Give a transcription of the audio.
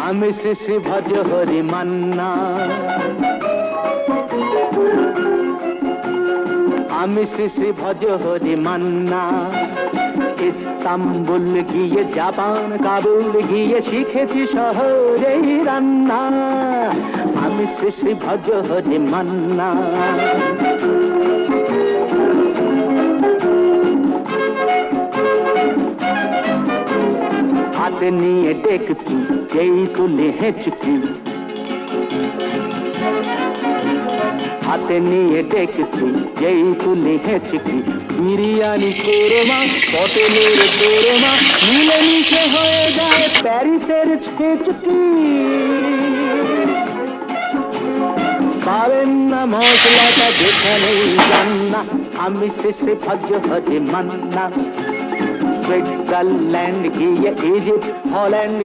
আমি শ্রী শ্রী ভজ হরি মান্না, আমি শ্রী শ্রী ভজ হরি মান্না। ইস্তাম্বুল গিয়ে জাপান কাবুল গিয়ে শিখেছি শহরেই রান্না, আমি শ্রী শ্রী ভজ হরি মান্না। হাতে নিয়ে ডেকছি যেই তুলে হেঁচকি, হাতে নিয়ে ডেকছি যেই তুলে হেঁচকি। বিরিয়ানি কোরমা পটলের কোরমা মিলে মিশে হয়ে যায় প্যারিসের ছেচকি। পাবেন না মশলাটা যেখানেই যান না, আমি শ্রী শ্রী ভজ হরি মান্না। সুইজারল্যান্ড গিয়ে ইজিপ্ট হল্যান্ড